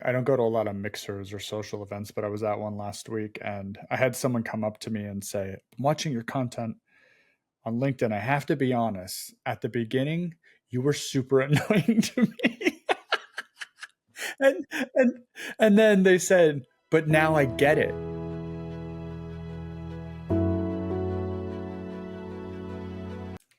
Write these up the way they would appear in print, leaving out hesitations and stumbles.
I don't go to a lot of mixers or social events, but I was at one last week and I had someone come up to me and say, I'm watching your content on LinkedIn. I have to be honest, at the beginning, you were super annoying to me. and, and, and then they said, but now I get it.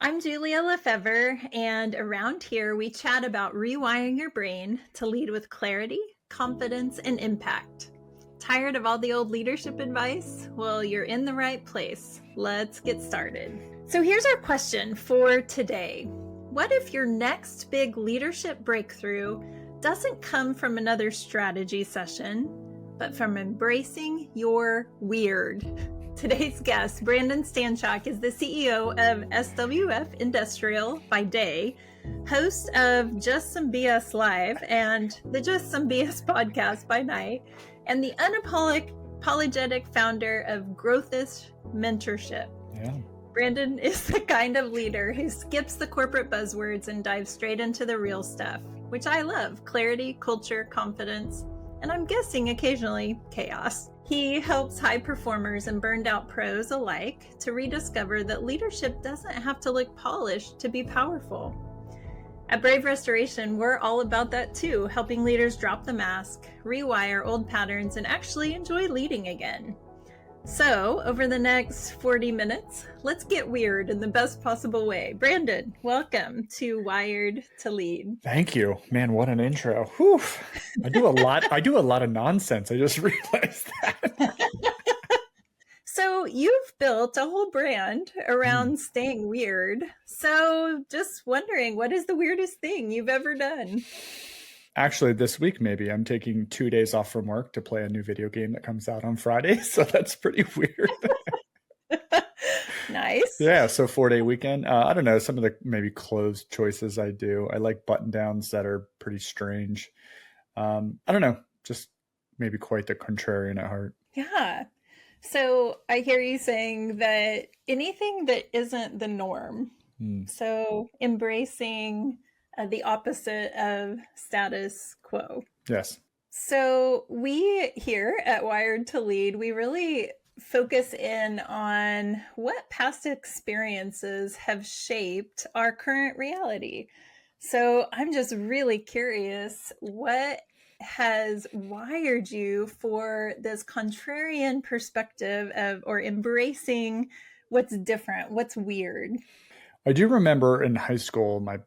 I'm Julia Lefevre, and around here we chat about rewiring your brain to lead with clarity, confidence, and impact. Tired of all the old leadership advice? Well, you're in the right place. Let's get started. So here's our question for today. What if your next big leadership breakthrough doesn't come from another strategy session, but from embracing your weird? Today's guest, Brandon Stanchok, is the CEO of SWF Industrial by day, host of Just Some BS Live and the Just Some BS podcast by night, and the unapologetic founder of Growthist Mentorship. Yeah. Brandon is the kind of leader who skips the corporate buzzwords and dives straight into the real stuff, which I love: clarity, culture, confidence, and I'm guessing occasionally chaos. He helps high performers and burned out pros alike to rediscover that leadership doesn't have to look polished to be powerful. At Brave Restoration, we're all about that too, helping leaders drop the mask, rewire old patterns, and actually enjoy leading again. So, over the next 40 minutes, let's get weird in the best possible way. Brandon, welcome to Wired to Lead. Thank you. Man, what an intro. Whew. I do a lot of nonsense. I just realized that. So you've built a whole brand around staying weird. So just wondering, what is the weirdest thing you've ever done? Actually, this week, maybe I'm taking 2 days off from work to play a new video game that comes out on Friday. So that's pretty weird. Nice. Yeah. So 4-day weekend. I don't know. Some of the maybe clothes choices I do. I like button downs that are pretty strange. I don't know. Just maybe quite the contrarian at heart. Yeah. So I hear you saying that anything that isn't the norm. So embracing the opposite of status quo. Yes. So we here at Wired to Lead, we really focus in on what past experiences have shaped our current reality. So I'm just really curious, what has wired you for this contrarian perspective of, or embracing what's different, what's weird? I do remember in high school, my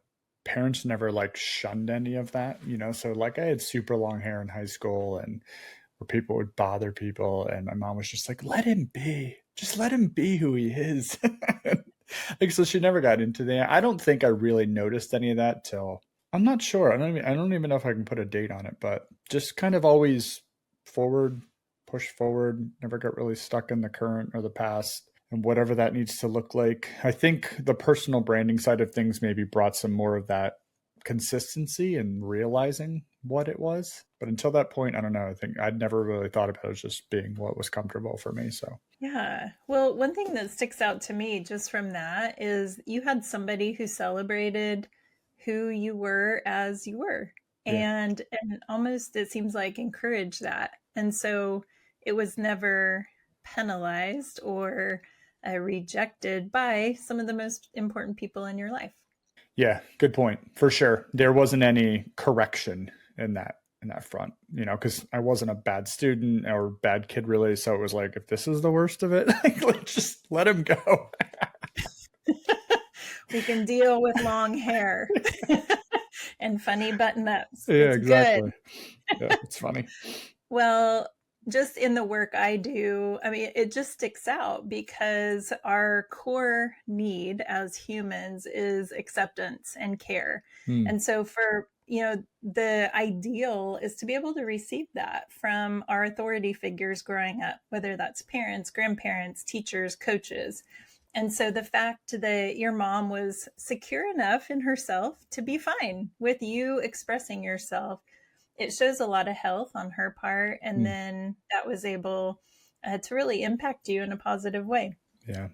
parents never shunned any of that, so I had super long hair in high school and where people would bother people. And my mom was just like, let him be, just let him be who he is. So she never got into that. I don't think I really noticed any of that till, I'm not sure. I don't even know if I can put a date on it, but just kind of always push forward, never got really stuck in the current or the past. And whatever that needs to look like. I think the personal branding side of things maybe brought some more of that consistency and realizing what it was. But until that point, I don't know. I think I'd never really thought about it as just being what was comfortable for me. So, yeah. Well, one thing that sticks out to me just from that is you had somebody who celebrated who you were as you were. Yeah. And almost, it seems like, encouraged that. And so it was never penalized or rejected by some of the most important people in your life. Yeah, good point. For sure. There wasn't any correction in that front, because I wasn't a bad student or bad kid really. So it was like, if this is the worst of it, let's just let him go. We can deal with long hair and funny button-ups. Yeah, it's exactly. Good. Yeah, it's funny. Well, just in the work I do, I mean, it just sticks out because our core need as humans is acceptance and care. And so for, the ideal is to be able to receive that from our authority figures growing up, whether that's parents, grandparents, teachers, coaches. And so the fact that your mom was secure enough in herself to be fine with you expressing yourself, it shows a lot of health on her part. And then that was able to really impact you in a positive way. Yeah.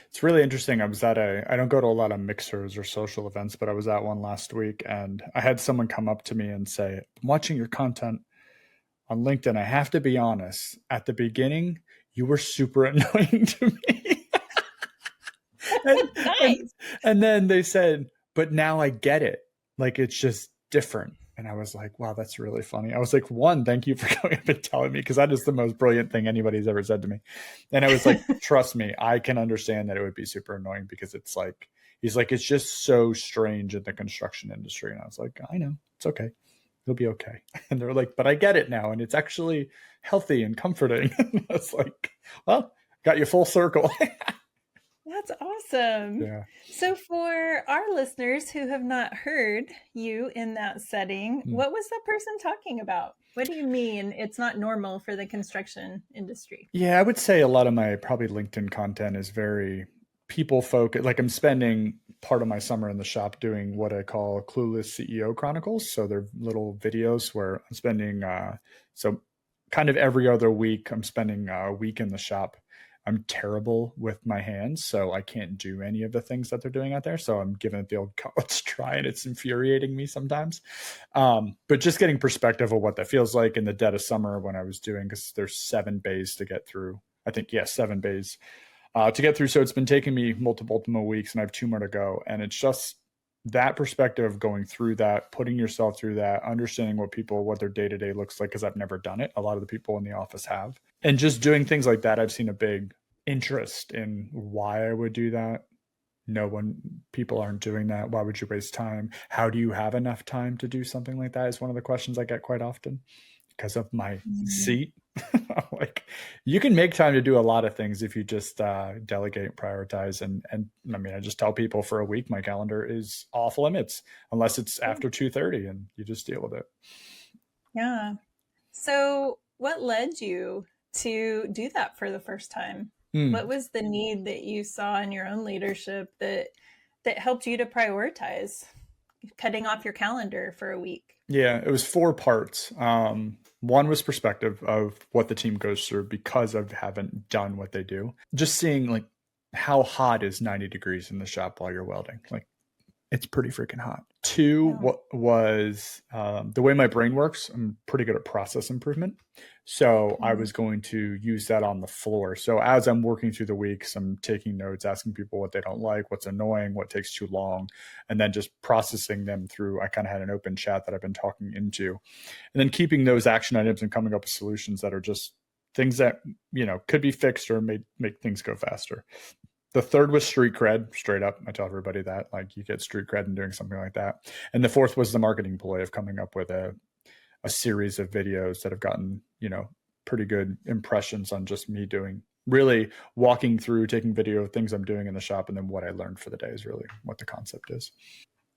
It's really interesting. I don't go to a lot of mixers or social events, but I was at one last week and I had someone come up to me and say, I'm watching your content on LinkedIn, I have to be honest, at the beginning, you were super annoying to me. and, and, Nice. and then they said, but now I get it. Like, it's just different. And I was like, wow, that's really funny. I was like, one, thank you for coming up and telling me, because that is the most brilliant thing anybody's ever said to me. And I was like, trust me, I can understand that it would be super annoying, because it's like, he's like, it's just so strange in the construction industry. And I was like, I know, it's okay. It'll be okay. And they're like, but I get it now. And it's actually healthy and comforting. And I was like, well, got you full circle. That's awesome. Yeah. So, for our listeners who have not heard you in that setting, what was that person talking about? What do you mean it's not normal for the construction industry? Yeah, I would say a lot of my probably LinkedIn content is very people focused. Like, I'm spending part of my summer in the shop doing what I call Clueless CEO Chronicles. So they're little videos where I'm spending, so kind of every other week, I'm spending a week in the shop. I'm terrible with my hands, so I can't do any of the things that they're doing out there. So I'm giving it the old college try, and it's infuriating me sometimes. But just getting perspective of what that feels like in the dead of summer when I was doing, because there's 7 bays to get through. I think, yeah, 7 bays to get through. So it's been taking me multiple weeks, and I have 2 more to go. And it's just that perspective of going through that, putting yourself through that, understanding what their day-to-day looks like, because I've never done it. A lot of the people in the office have. And just doing things like that, I've seen a big interest in why I would do that. No one, people aren't doing that. Why would you waste time? How do you have enough time to do something like that is one of the questions I get quite often, because of my seat. Like, you can make time to do a lot of things if you just delegate, prioritize, and I mean, I just tell people for a week my calendar is off limits unless it's after 2:30, and you just deal with it. Yeah. So, what led you to do that for the first time? What was the need that you saw in your own leadership that helped you to prioritize cutting off your calendar for a week? Yeah, it was 4 parts. One was perspective of what the team goes through because I haven't done what they do. Just seeing, like, how hot is 90 degrees in the shop while you're welding? Like, it's pretty freaking hot. 2, what was the way my brain works, I'm pretty good at process improvement. So I was going to use that on the floor. So as I'm working through the weeks, I'm taking notes, asking people what they don't like, what's annoying, what takes too long, and then just processing them through. I kind of had an open chat that I've been talking into, and then keeping those action items and coming up with solutions that are just things that, could be fixed or make things go faster. The 3rd was street cred, straight up. I tell everybody that, like, you get street cred in doing something like that. And the 4th was the marketing ploy of coming up with a series of videos that have gotten, pretty good impressions on just me really walking through, taking video of things I'm doing in the shop, and then what I learned for the day is really what the concept is.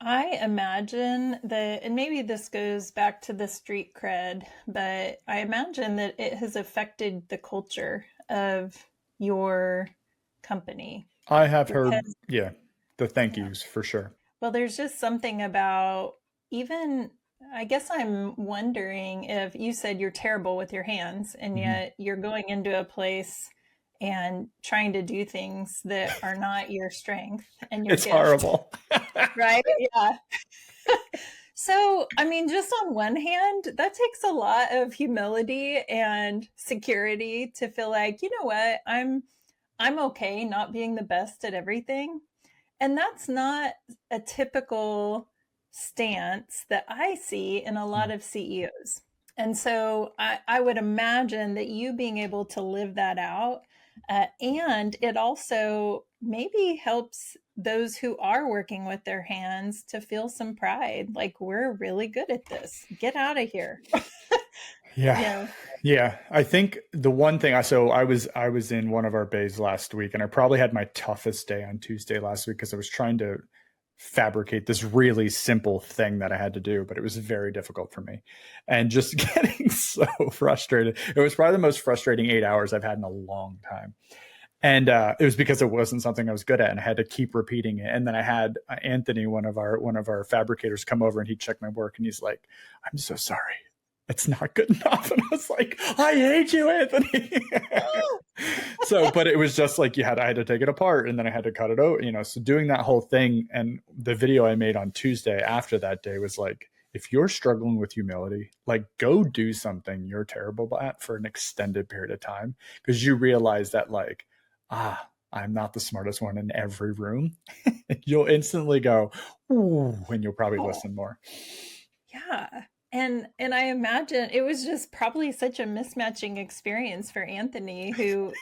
I imagine that, and maybe this goes back to the street cred, but I imagine that it has affected the culture of your company. I have heard, the thank yous for sure. Well, there's just something about, even, I guess I'm wondering, if you said you're terrible with your hands, and yet you're going into a place and trying to do things that are not your strength and your It's gift. horrible. Right? Yeah. So, I mean, just on one hand, that takes a lot of humility and security to feel like, you know what, I'm okay not being the best at everything. And that's not a typical stance that I see in a lot of CEOs. And so I would imagine that you being able to live that out, and it also maybe helps those who are working with their hands to feel some pride. Like, we're really good at this. Get out of here. Yeah. Yeah. I think the one thing I was in one of our bays last week, and I probably had my toughest day on Tuesday last week because I was trying to fabricate this really simple thing that I had to do, but it was very difficult for me, and just getting so frustrated. It was probably the most frustrating 8 hours I've had in a long time. And it was because it wasn't something I was good at, and I had to keep repeating it. And then I had Anthony, one of our fabricators, come over, and he checked my work, and he's like, "I'm so sorry. It's not good enough." And I was like, "I hate you, Anthony." But it was just like, I had to take it apart, and then I had to cut it out, so doing that whole thing. And the video I made on Tuesday after that day was like, if you're struggling with humility, like go do something you're terrible at for an extended period of time, because you realize that like, I'm not the smartest one in every room. You'll instantly go, ooh, and you'll probably Oh, listen more. yeah. And I imagine it was just probably such a mismatching experience for Anthony, who,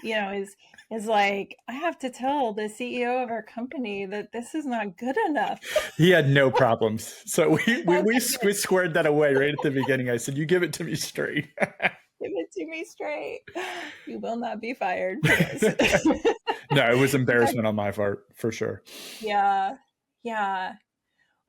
is like, I have to tell the CEO of our company that this is not good enough. He had no problems. So we Okay, good. squared that away right at the beginning. I said, you give it to me straight. Give it to me straight. You will not be fired for this. No, it was In fact, embarrassment on my part for sure. yeah. Yeah.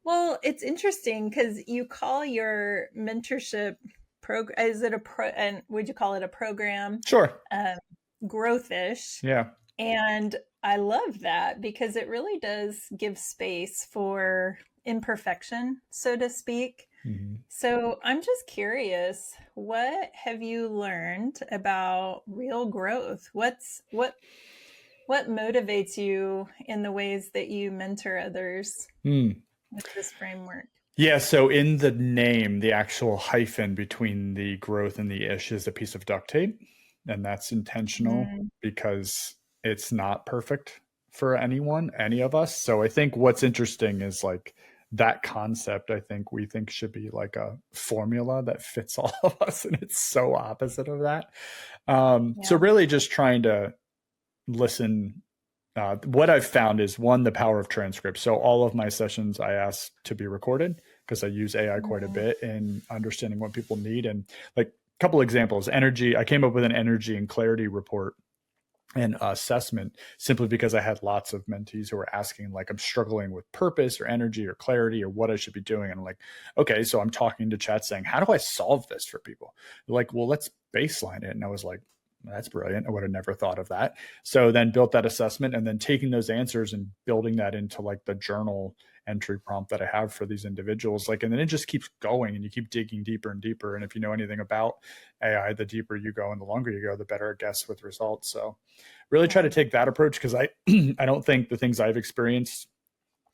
Well, it's interesting because you call your mentorship program, is it and would you call it a program? Sure. Um, Growthish. Yeah. And I love that because it really does give space for imperfection, so to speak. Mm-hmm. So I'm just curious, what have you learned about real growth? What motivates you in the ways that you mentor others Mm. with this framework? Yeah, so in the name, the actual hyphen between the growth and the ish is a piece of duct tape. And that's intentional Mm, because it's not perfect for anyone, any of us. So I think what's interesting is like that concept, I think we think should be like a formula that fits all of us. And it's so opposite of that. So yeah. really just trying to listen. What I've found is one, the power of transcripts. So all of my sessions I ask to be recorded because I use AI quite a Mm, bit in understanding what people need. And like a couple examples, energy, I came up with an energy and clarity report and assessment simply because I had lots of mentees who were asking, like, I'm struggling with purpose or energy or clarity or what I should be doing. And I'm like, okay, so I'm talking to chat saying, how do I solve this for people? They're like, well, let's baseline it. And I was like, that's brilliant. I would have never thought of that. So then built that assessment and then taking those answers and building that into like the journal entry prompt that I have for these individuals. Like, and then it just keeps going and you keep digging deeper and deeper. And if you know anything about AI, the deeper you go and the longer you go, the better it gets with results. So really try yeah. to take that approach because I I don't think the things I've experienced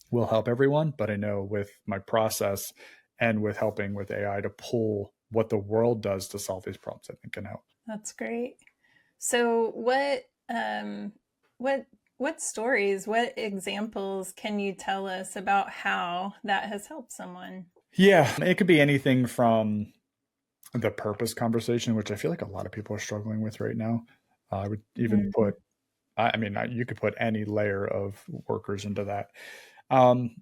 will help everyone, but I know with my process and with helping with AI to pull what the world does to solve these problems, I think can help. That's great. So what what stories, what examples can you tell us about how that has helped someone? Yeah, it could be anything from the purpose conversation, which I feel like a lot of people are struggling with right now. I would even Mhm. put, I mean, you could put any layer of workers into that. Um,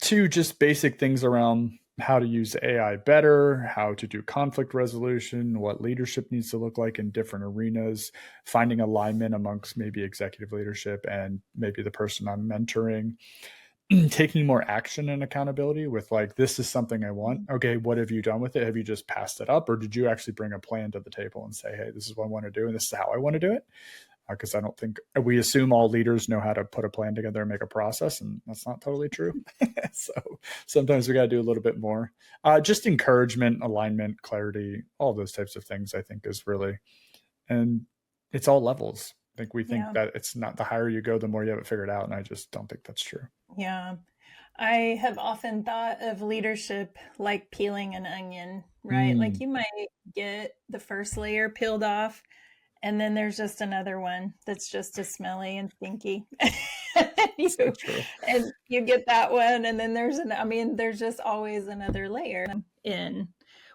to just basic things around how to use AI better, how to do conflict resolution, what leadership needs to look like in different arenas, finding alignment amongst maybe executive leadership and maybe the person I'm mentoring, taking more action and accountability with like, this is something I want. Okay, what have you done with it? Have you just passed it up? Or did you actually bring a plan to the table and say, hey, this is what I want to do and this is how I want to do it? Because I don't think we assume all leaders know how to put a plan together and make a process, and that's not totally true. So sometimes we got to do a little bit more. Just encouragement, alignment, clarity, all those types of things. I think is really, and it's all levels. I think we think Yeah. that it's not the higher you go, the more you have it figured out, and I just don't think that's true. Yeah. I have often thought of leadership like peeling an onion, right? Like Mm, you might get the first layer peeled off, and then there's just another one that's just as smelly and stinky. you so true. and you get that one, and then there's just always another layer in,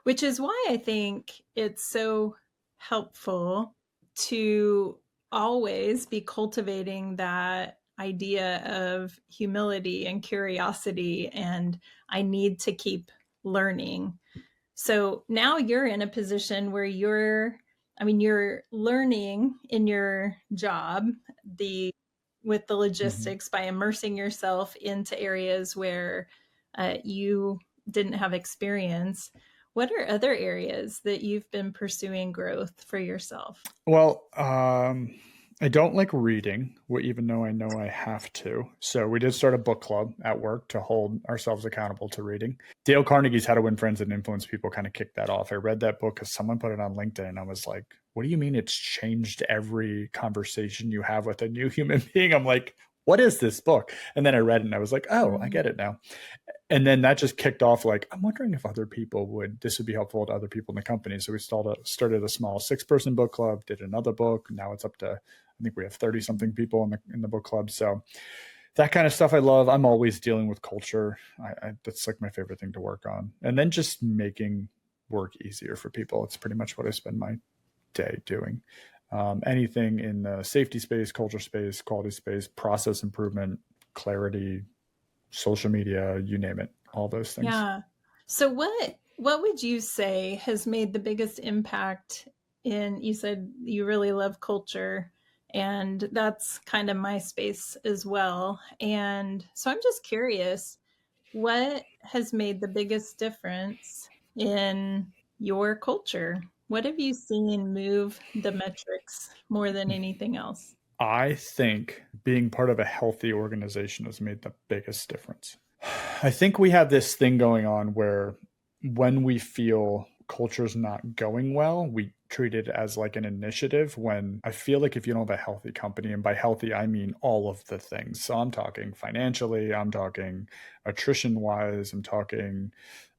which is why I think it's so helpful to always be cultivating that idea of humility and curiosity and I need to keep learning. So now you're in a position where you're learning in your job the with the Mhm. logistics by immersing yourself into areas where you didn't have experience. What are other areas that you've been pursuing growth for yourself? Well, I don't like reading, even though I know I have to. So we did start a book club at work to hold ourselves accountable to reading. Dale Carnegie's How to Win Friends and Influence People kind of kicked that off. I read that book because someone put it on LinkedIn, and I was like, "What do you mean it's changed every conversation you have with a new human being?" I'm like, "What is this book?" And then I read it, and I was like, "Oh, I Mm, get it now." And then that just kicked off like, I'm wondering if other people this would be helpful to other people in the company. So we started a small 6-person book club, did another book. Now it's up to, I think we have 30 something people in the book club. So that kind of stuff I love. I'm always dealing with culture. That's like my favorite thing to work on. And then just making work easier for people. It's pretty much what I spend my day doing. Anything in the safety space, culture space, quality space, process improvement, clarity, social media, you name it, all those things. Yeah. So what would you say has made the biggest impact in, you said you really love culture, and that's kind of my space as well. And so I'm just curious, what has made the biggest difference in your culture? What have you seen move the metrics more than anything else? I think being part of a healthy organization has made the biggest difference. I think we have this thing going on where when we feel culture's not going well, we treat it as like an initiative, when I feel like if you don't have a healthy company, and by healthy, I mean all of the things. So I'm talking financially, I'm talking attrition wise, I'm talking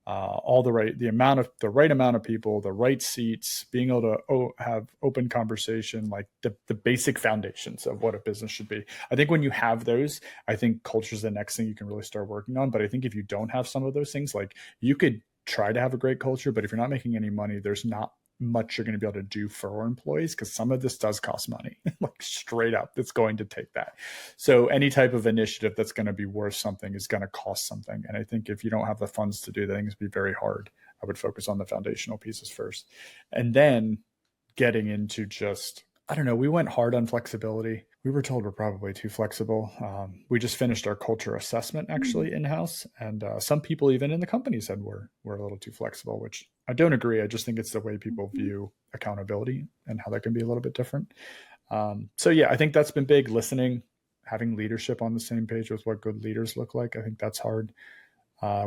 all the right amount of people, the right seats, being able to have open conversation, like the basic foundations of what a business should be. I think when you have those, I think culture is the next thing you can really start working on. But I think if you don't have some of those things, like you could try to have a great culture, but if you're not making any money, there's not much you're going to be able to do for our employees, because some of this does cost money. Like straight up, it's going to take that. So any type of initiative that's going to be worth something is going to cost something. And I think if you don't have the funds to do things, it'd be very hard. I would focus on the foundational pieces first, and then getting into just, I don't know, we went hard on flexibility. We were told we're probably too flexible. We just finished our culture assessment actually in-house, and some people even in the company said we're a little too flexible, which I don't agree. I just think it's the way people view accountability and how that can be a little bit different. So yeah, I think that's been big. Listening, having leadership on the same page with what good leaders look like. I think that's hard.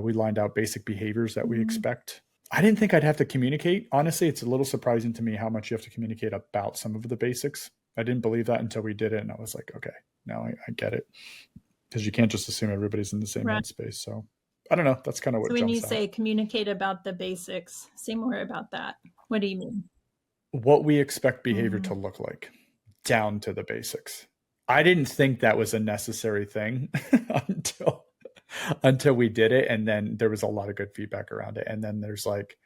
We lined out basic behaviors that we expect. I didn't think I'd have to communicate. Honestly, it's a little surprising to me how much you have to communicate about some of the basics. I didn't believe that until we did it. And I was like, okay, now I get it. Because you can't just assume everybody's in the same Right. headspace. So I don't know. That's kind of So what when you jumps out. say communicate about the basics, say more about that. What do you mean? What we expect behavior Mm-hmm. to look like, down to the basics. I didn't think that was a necessary thing until we did it, and then there was a lot of good feedback around it. And then there's like,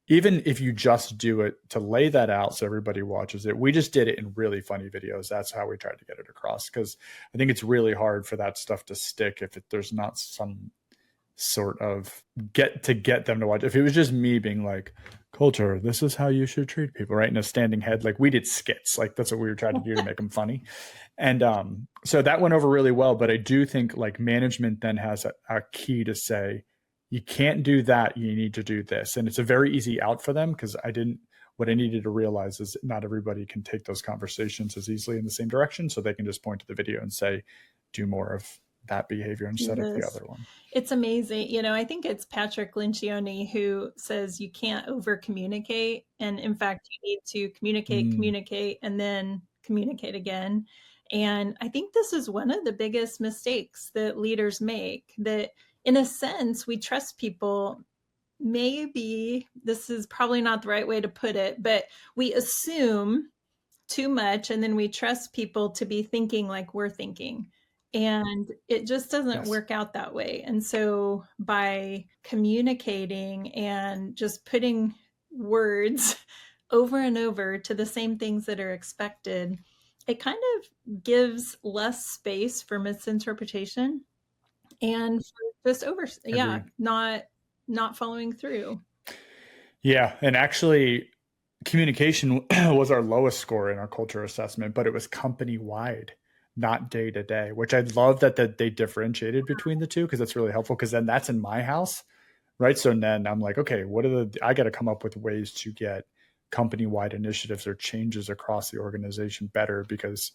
even if you just do it to lay that out so everybody watches it, we just did it in really funny videos. That's how we tried to get it across, because I think it's really hard for that stuff to stick if there's not some sort of get them to watch. If it was just me being like, culture, this is how you should treat people, right, in a standing head, like we did skits, like that's what we were trying to do to make them funny. And so that went over really well. But I do think like management then has a key to say, you can't do that, you need to do this. And it's a very easy out for them, because what I needed to realize is not everybody can take those conversations as easily in the same direction. So they can just point to the video and say, do more of that behavior instead of the This. other one. It's amazing. I think it's Patrick Lencioni who says you can't over communicate. And in fact, you need to Mm, communicate, and then communicate again. And I think this is one of the biggest mistakes that leaders make, that in a sense, we trust people. Maybe this is probably not the right way to put it, but we assume too much, and then we trust people to be thinking like we're thinking, and it just doesn't yes. work out that way. And so by communicating and just putting words over and over to the same things that are expected, it kind of gives less space for misinterpretation and for just Agreed. not following through. Yeah. And actually, communication was our lowest score in our culture assessment, but it was company wide, not day to day, which I love that they differentiated between the two, because that's really helpful. Because then that's in my house, right? So then I'm like, okay, I got to come up with ways to get company wide initiatives or changes across the organization better, because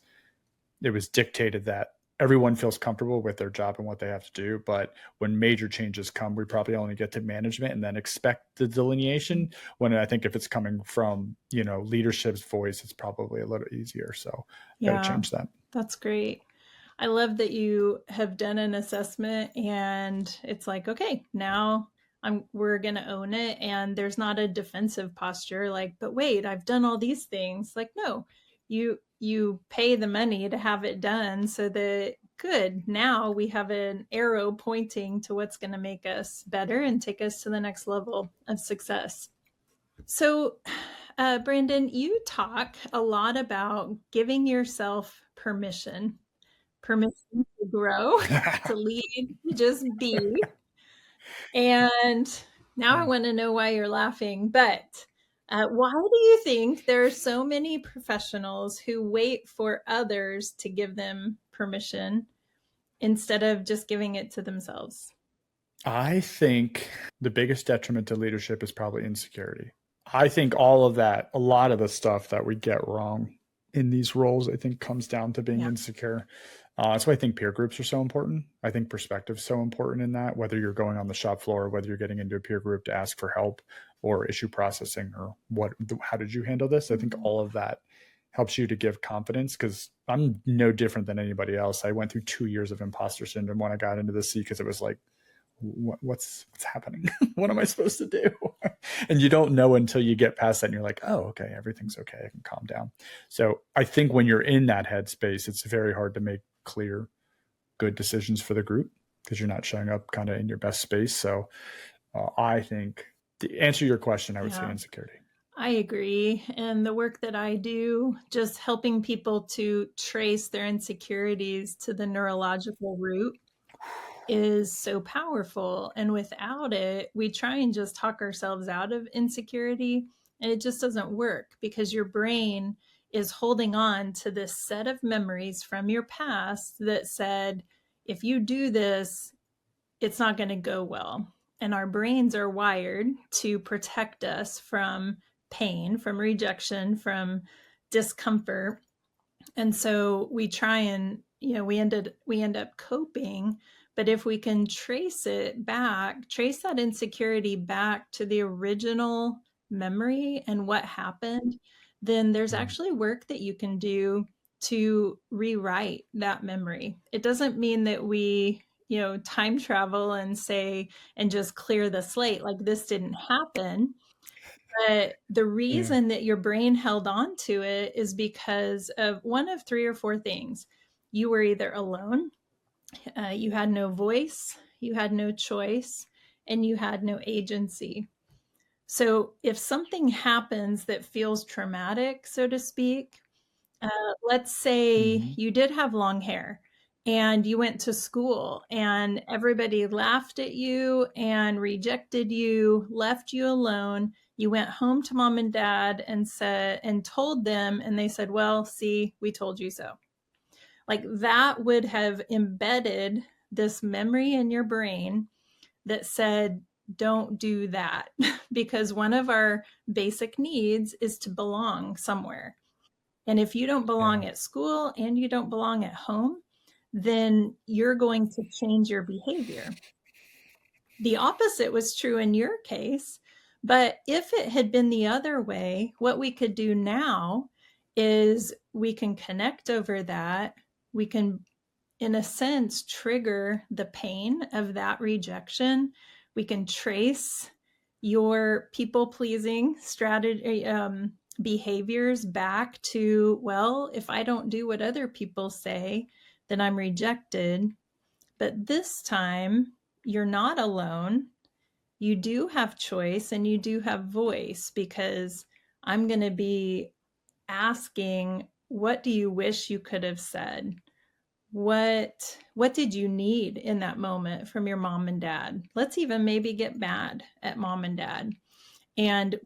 it was dictated that everyone feels comfortable with their job and what they have to do. But when major changes come, we probably only get to management and then expect the delineation. When I think if it's coming from, leadership's voice, it's probably a little easier. So got to Yeah, change that. that's great. I love that you have done an assessment and it's like, okay, now we're going to own it, and there's not a defensive posture like, but wait, I've done all these things. Like, no. You pay the money to have it done, so that good, now we have an arrow pointing to what's going to make us better and take us to the next level of success. So, Brandon, you talk a lot about giving yourself permission to grow, to lead, to just be. And now I Yeah. want to know why you're laughing. But why do you think there are so many professionals who wait for others to give them permission instead of just giving it to themselves? I think the biggest detriment to leadership is probably insecurity. I think all of that, a lot of the stuff that we get wrong in these roles, I think comes down to being Yeah. insecure. That's why I think peer groups are so important. I think perspective is so important in that, whether you're going on the shop floor, whether you're getting into a peer group to ask for help or issue processing or how did you handle this? I think Mhm. all of that helps you to give confidence, because I'm no different than anybody else. I went through 2 years of imposter syndrome when I got into the seat, because it was like, what's happening? What am I supposed to do? And you don't know until you get past that and you're like, oh, okay, everything's okay, I can calm down. So I think when you're in that headspace, it's very hard to make clear good decisions for the group, because you're not showing up kind of in your best space. So I think, to answer your question, I would say Yeah, insecurity. I agree. And the work that I do, just helping people to trace their insecurities to the neurological root, is so powerful. And without it, we try and just talk ourselves out of insecurity, and it just doesn't work because your brain is holding on to this set of memories from your past that said, if you do this, it's not going to go well. And our brains are wired to protect us from pain, from rejection, from discomfort. And so we try and, we end up coping. But if we can trace it back, trace that insecurity back to the original memory and what happened, then there's Mm. actually work that you can do to rewrite that memory. It doesn't mean that we, time travel and say, and just clear the slate like this didn't happen. But the Yeah. reason that your brain held on to it is because of one of three or four things. You were either alone, you had no voice, you had no choice, and you had no agency. So if something happens that feels traumatic, so to speak, let's say Mm-hmm. you did have long hair and you went to school and everybody laughed at you and rejected you, left you alone. You went home to mom and dad and said, and told them, and they said, well, see, we told you so. Like that would have embedded this memory in your brain that said, don't do that, because one of our basic needs is to belong somewhere. And if you don't Yeah. belong at school and you don't belong at home, then you're going to change your behavior. The opposite was true in your case. But if it had been the other way, what we could do now is we can connect over that. We can, in a sense, trigger the pain of that rejection. We can trace your people pleasing strategy, behaviors back to, well, if I don't do what other people say, then I'm rejected. But this time, you're not alone. You do have choice and you do have voice, because I'm going to be asking, what do you wish you could have said? What did you need in that moment from your mom and dad? Let's even maybe get mad at mom and dad. And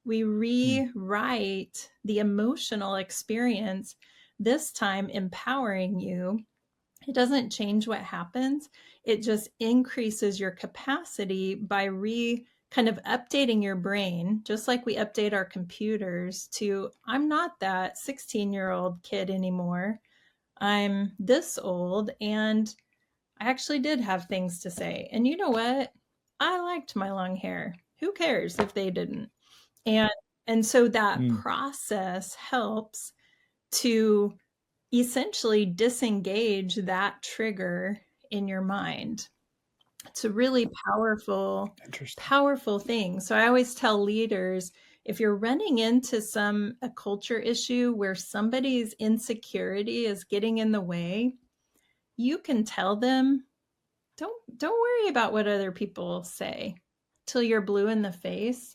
we Mm. rewrite the emotional experience, this time empowering you. It doesn't change what happens. It just increases your capacity by kind of updating your brain, just like we update our computers to, I'm not that 16-year-old kid anymore. I'm this old and I actually did have things to say. And you know what? I liked my long hair. Who cares if they didn't? And and so that Mm. process helps to essentially disengage that trigger in your mind. It's a really powerful, Interesting. powerful thing. So I always tell leaders, if you're running into a culture issue where somebody's insecurity is getting in the way, you can tell them, don't worry about what other people say till you're blue in the face.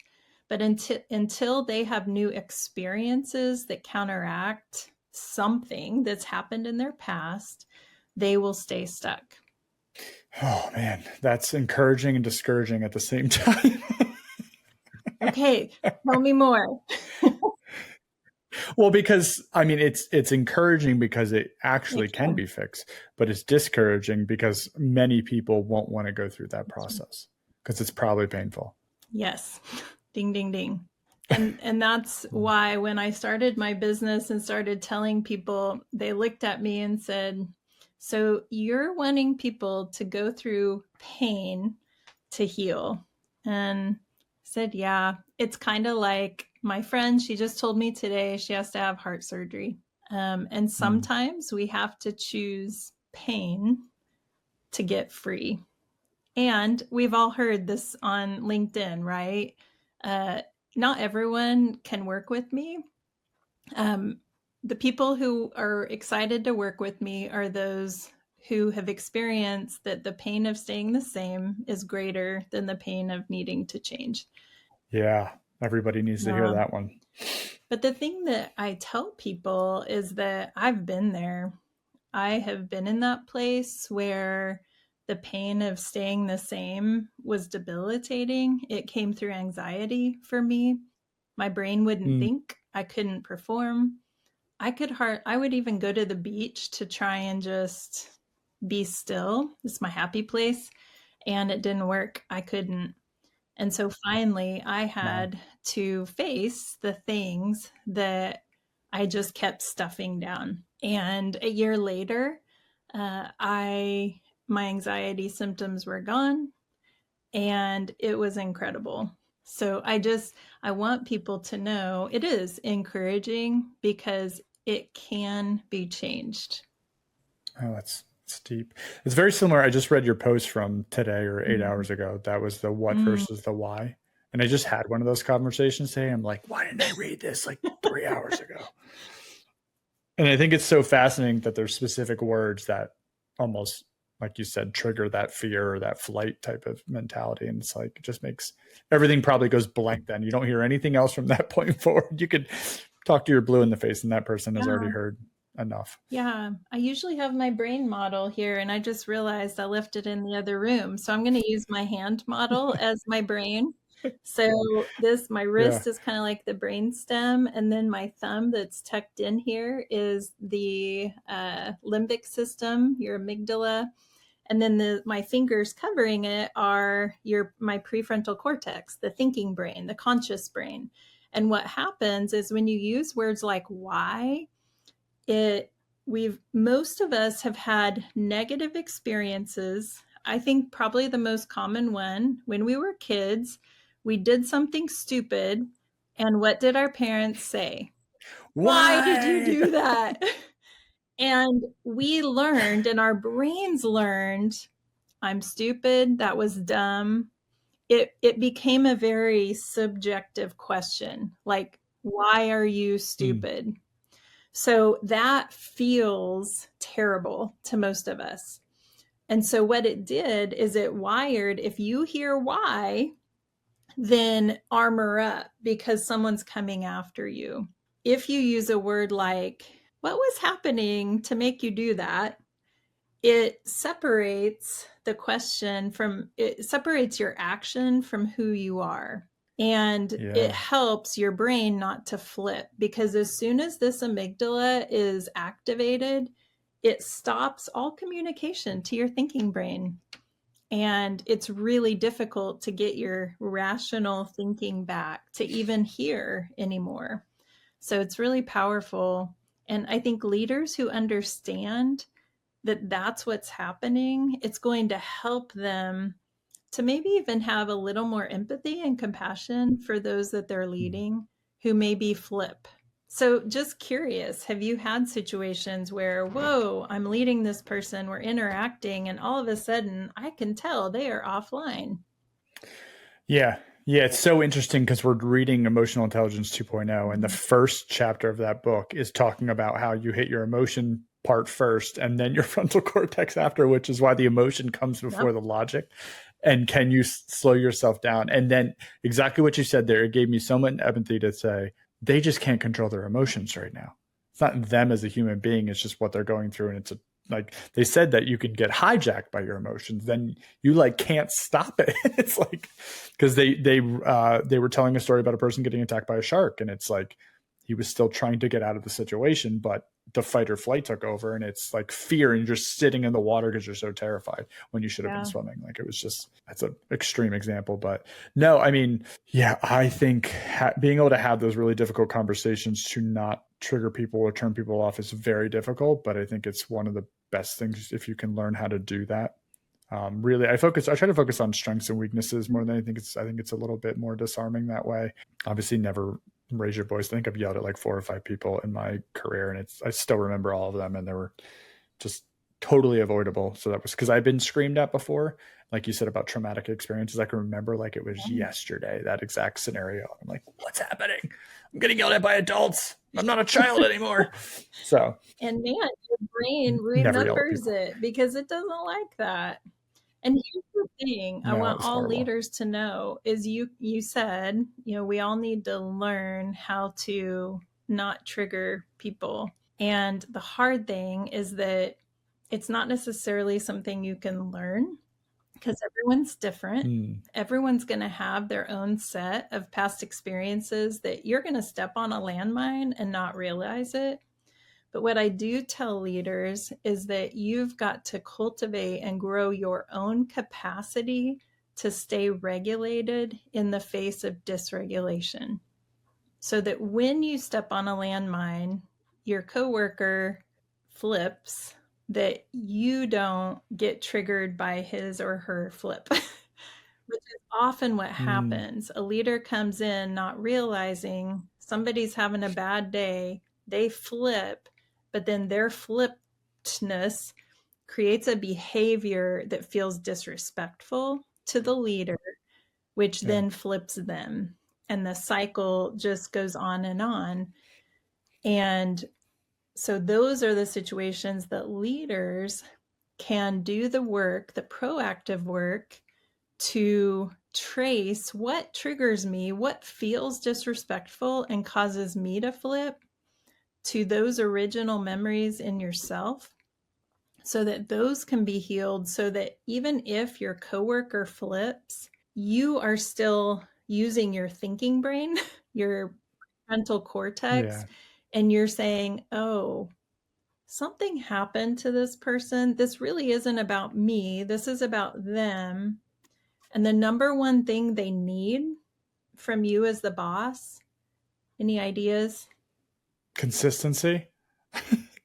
But until they have new experiences that counteract something that's happened in their past, they will stay stuck. Oh man, that's encouraging and discouraging at the same time. Okay, tell me more. Well, because I mean, it's encouraging because it actually It can can. be fixed, but it's discouraging because many people won't want to go through that process because it's probably painful. Yes. Ding ding ding. And that's why when I started my business and started telling people, they looked at me and said, "So you're wanting people to go through pain to heal?" And I said, "Yeah, it's kind of like my friend, she just told me today she has to have heart surgery. And Mm. sometimes we have to choose pain to get free." And we've all heard this on LinkedIn, right? Uh, Not everyone can work with me. Um, the people who are excited to work with me are those who have experienced that the pain of staying the same is greater than the pain of needing to change. Yeah, everybody needs to hear Yeah. that one. But the thing that I tell people is that I've been there. I have been in that place where the pain of staying the same was debilitating. It came through anxiety for me. My brain wouldn't Mm. think, I couldn't perform. I would even go to the beach to try and just be still. It's my happy place, and it didn't work. I couldn't. And so finally, I Wow. had to face the things that I just kept stuffing down. And a year later, I my anxiety symptoms were gone, and it was incredible. So I want people to know it is encouraging because it can be changed. Oh, that's deep. It's very similar. I just read your post from today or 8 hours Mm. ago. That was the what Mm. versus the why. And I just had one of those conversations today. I'm like, why didn't I read this like 3 hours ago? And I think it's so fascinating that there's specific words that almost, like you said, trigger that fear or that flight type of mentality. And it's like, it just makes everything probably goes blank then. You don't hear anything else from that point forward. You could talk to your blue in the face, and that person has already Yeah. heard enough. Yeah, I usually have my brain model here, and I just realized I left it in the other room. So I'm going to use my hand model as my brain. So my Yeah. wrist is kind of like the brain stem, and then my thumb that's tucked in here is the limbic system, your amygdala, and then my fingers covering it are my prefrontal cortex, the thinking brain, the conscious brain. And what happens is when you use words like why, it we've most of us have had negative experiences. I think probably the most common one, when we were kids, we did something stupid, and what did our parents say? Why did you Why? do that? And we learned, and our brains learned, I'm stupid, that was dumb. It became a very subjective question, like, why are you Mm. stupid? So that feels terrible to most of us. And so what it did is it wired, if you hear why, then armor up because someone's coming after you. If you use a word like, what was happening to make you do that? It separates your action from who you are. And it Yeah. helps your brain not to flip because as soon as this amygdala is activated, it stops all communication to your thinking brain. And it's really difficult to get your rational thinking back to even hear anymore. So it's really powerful. And I think leaders who understand that that's what's happening, it's going to help them to maybe even have a little more empathy and compassion for those that they're Mm. leading who maybe flip. So, just curious, have you had situations where, whoa, I'm leading this person, we're interacting, and all of a sudden I can tell they are offline? Yeah. Yeah, it's so interesting because we're reading Emotional Intelligence 2.0, and the Mhm. first chapter of that book is talking about how you hit your emotion part first and then your frontal cortex after, which is why the emotion comes Yep. before the logic. And can you slow yourself down? And then exactly what you said there, it gave me so much empathy to say they just can't control their emotions right now. It's not them as a human being, it's just what they're going through. And it's a, like they said that you can get hijacked by your emotions, then you like can't stop it. It's like because they were telling a story about a person getting attacked by a shark, and it's like he was still trying to get out of the situation, but the fight or flight took over, and it's like fear, and you're just sitting in the water because you're so terrified when you should have been Yeah. swimming. Like it was just that's an extreme example, but no, I mean, yeah, I think being able to have those really difficult conversations to not trigger people or turn people off is very difficult, but I think it's one of the best things if you can learn how to do that. Really, I try to focus on strengths and weaknesses more than anything. I think it's a little bit more disarming that way. Obviously, never raise your voice. I think I've yelled at like 4 or 5 people in my career, and I still remember all of them, and they were just totally avoidable. So that was because I've been screamed at before, like you said about traumatic experiences. I can remember like it was yesterday that exact scenario. I'm like, what's happening? I'm getting yelled at by adults. I'm not a child anymore. So And man, your brain never yell at remembers people. it because it doesn't like that. And here's the thing I No, want it's all horrible. leaders to know is you said, we all need to learn how to not trigger people. And the hard thing is that it's not necessarily something you can learn because everyone's different. Mm, Everyone's going to have their own set of past experiences that you're going to step on a landmine and not realize it. But what I do tell leaders is that you've got to cultivate and grow your own capacity to stay regulated in the face of dysregulation. So that when you step on a landmine, your coworker flips, that you don't get triggered by his or her flip, which is often what mm, happens. A leader comes in not realizing somebody's having a bad day, they flip, but then their flippedness creates a behavior that feels disrespectful to the leader, which yeah. then flips them. And the cycle just goes on and on. And so, those are the situations that leaders can do the work, the proactive work, to trace what triggers me, what feels disrespectful and causes me to flip to those original memories in yourself so that those can be healed so that even if your coworker flips, you are still using your thinking brain, your frontal cortex, Yeah. and you're saying, "Oh, something happened to this person. This really isn't about me. This is about them. And the number one thing they need from you as the boss, any ideas?" Consistency,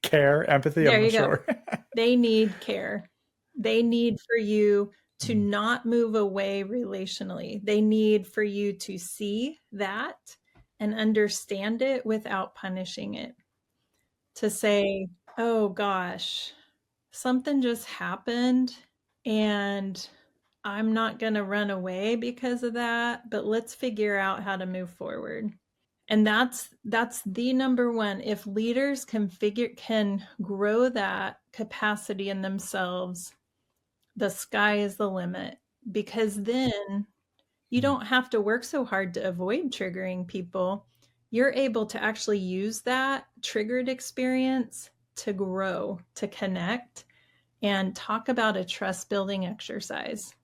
care, empathy. I'm There not you go. sure. They need care. They need for you to not move away relationally. They need for you to see that and understand it without punishing it. To say, oh gosh, something just happened and I'm not going to run away because of that, but let's figure out how to move forward. And that's the number one. If leaders can grow that capacity in themselves, the sky is the limit because then you don't have to work so hard to avoid triggering people. You're able to actually use that triggered experience to grow, to connect, and talk about a trust building exercise.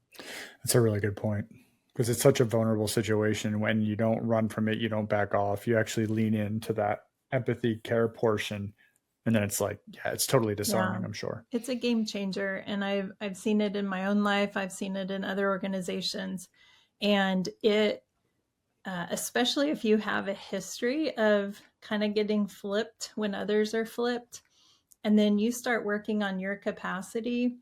That's a really good point because it's such a vulnerable situation. When you don't run from it, you don't back off, you actually lean into that empathy care portion. And then it's like, yeah, it's totally Yeah. disarming, I'm sure. It's a game changer and I've seen it in my own life. I've seen it in other organizations. And it especially if you have a history of kind of getting flipped when others are flipped, and then you start working on your capacity,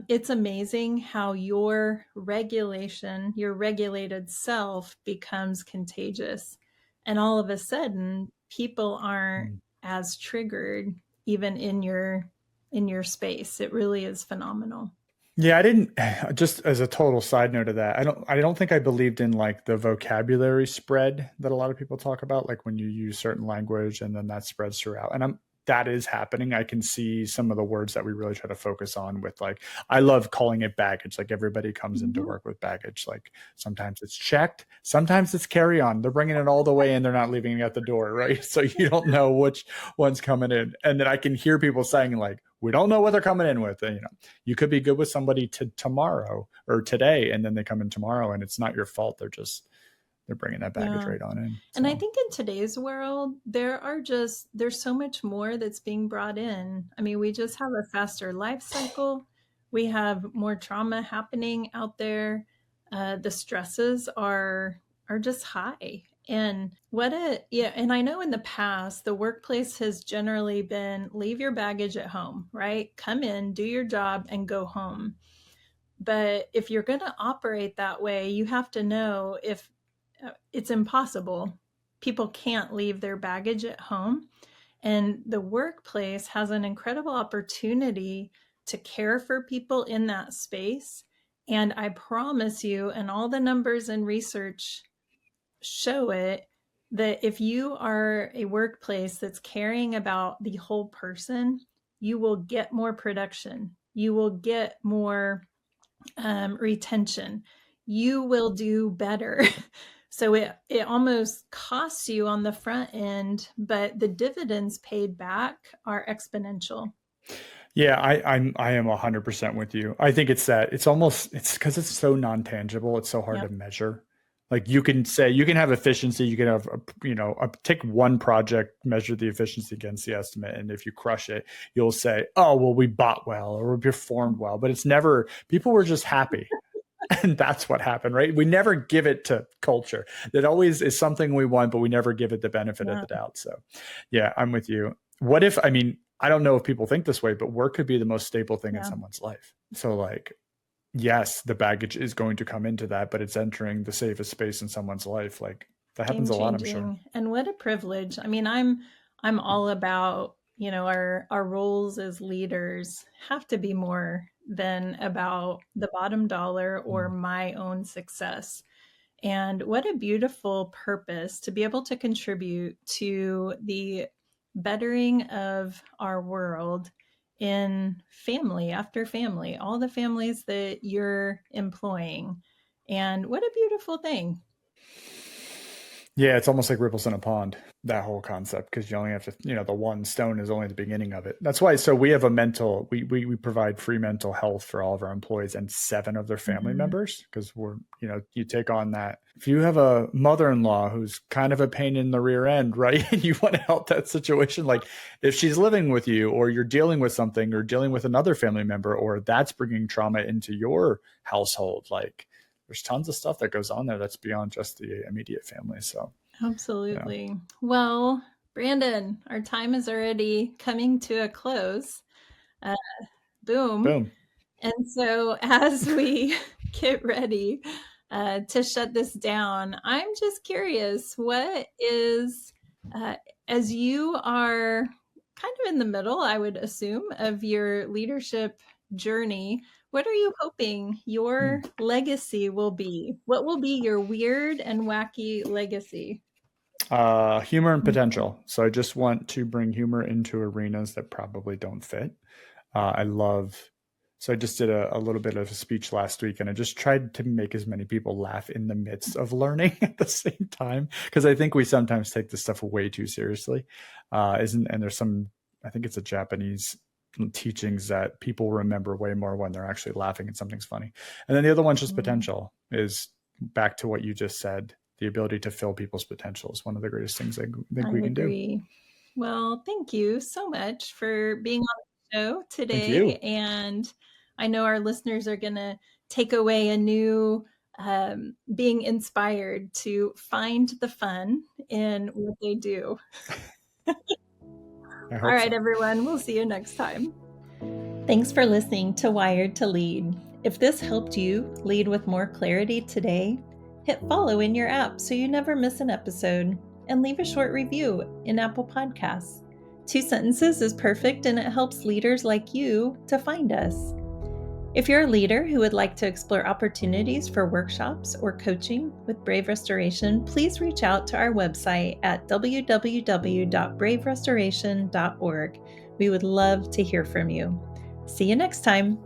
it's amazing how your regulation, your regulated self becomes contagious. And all of a sudden, people aren't Mm. as triggered even in your space. It really is phenomenal. Yeah, I didn't just as a total side note of that. I don't think I believed in like the vocabulary spread that a lot of people talk about, like when you use certain language and then that spreads throughout. And that is happening. I can see some of the words that we really try to focus on with like I love calling it baggage. Like everybody comes into Mhm. work with baggage. Like sometimes it's checked, sometimes it's carry on. They're bringing it all the way in, they're not leaving it at the door, right? So you don't know which one's coming in. And then I can hear people saying like, we don't know what they're coming in with. And, you could be good with somebody tomorrow or today, and then they come in tomorrow, and it's not your fault. They're bringing that baggage Yeah. right on in. And I So think in today's world, there's so much more that's being brought in. I mean, we just have a faster life cycle. We have more trauma happening out there. The stresses are just high. And yeah, and I know in the past, the workplace has generally been leave your baggage at home, right? Come in, do your job, and go home. But if you're going to operate that way, you have to know if it's impossible. People can't leave their baggage at home. And the workplace has an incredible opportunity to care for people in that space. And I promise you, and all the numbers and research show it, that if you are a workplace that's caring about the whole person, you will get more production. You will get more retention. You will do better. So it almost costs you on the front end, but the dividends paid back are exponential. yeah, I am 100% with you. I think it's because it's so non-tangible. It's so hard Yep. to measure. Like you can have efficiency, you can have take one project, measure the efficiency against the estimate, and if you crush it, you'll say, oh well, we bought well or we performed well. But it's never people were just happy. And that's what happened, right? We never give it to culture. That always is something we want, but we never give it the benefit of Yeah. the doubt. So, yeah, I'm with you. What if, I mean, I don't know if people think this way, but work could be the most stable thing in Yeah. someone's life. So, like, yes, the baggage is going to come into that, but it's entering the safest space in someone's life. Like, that happens Game a lot, I'm sure. changing. And what a privilege. I mean, I'm all about, our roles as leaders have to be more than about the bottom dollar or Mm. my own success. And what a beautiful purpose to be able to contribute to the bettering of our world in family after family, all the families that you're employing. And what a beautiful thing. Yeah, it's almost like ripples in a pond, that whole concept, because you only have to, the one stone is only the beginning of it. That's why, so we have we provide free mental health for all of our employees and 7 of their family Mhm. members, because you take on that. If you have a mother-in-law who's kind of a pain in the rear end, right? And you want to help that situation, like if she's living with you or you're dealing with something or dealing with another family member, or that's bringing trauma into your household, like there's tons of stuff that goes on there that's beyond just the immediate family. So, yeah. Absolutely. Well, Brandon, our time is already coming to a close. Uh, boom. Boom. And so, as we get ready to shut this down, I'm just curious what is, uh, as you are kind of in the middle, I would assume, of your leadership journey, what are you hoping your legacy will be? What will be your weird and wacky legacy? Humor and potential. So I just want to bring humor into arenas that probably don't fit. I love. So I just did a little bit of a speech last week, and I just tried to make as many people laugh in the midst of learning at the same time, because I think we sometimes take this stuff way too seriously. Isn't and there's some. I think it's a Japanese teachings that people remember way more when they're actually laughing and something's funny. And then the other one's just Mm, potential. Is back to what you just said. The ability to fill people's potential is one of the greatest things I think I we can do. agree. Well, thank you so much for being on the show Thank today. you. And I know our listeners are going to take away a new, being inspired to find the fun in what they do. I All hope right, so. everyone, we'll see you next time. Thanks for listening to Wired to Lead. If this helped you lead with more clarity today, hit follow in your app so you never miss an episode. and leave a short review in Apple Podcasts. 2 sentences is perfect, and it helps leaders like you to find us. If you're a leader who would like to explore opportunities for workshops or coaching with Brave Restoration, please reach out to our website at www.braverestoration.org. We would love to hear from you. See you next time.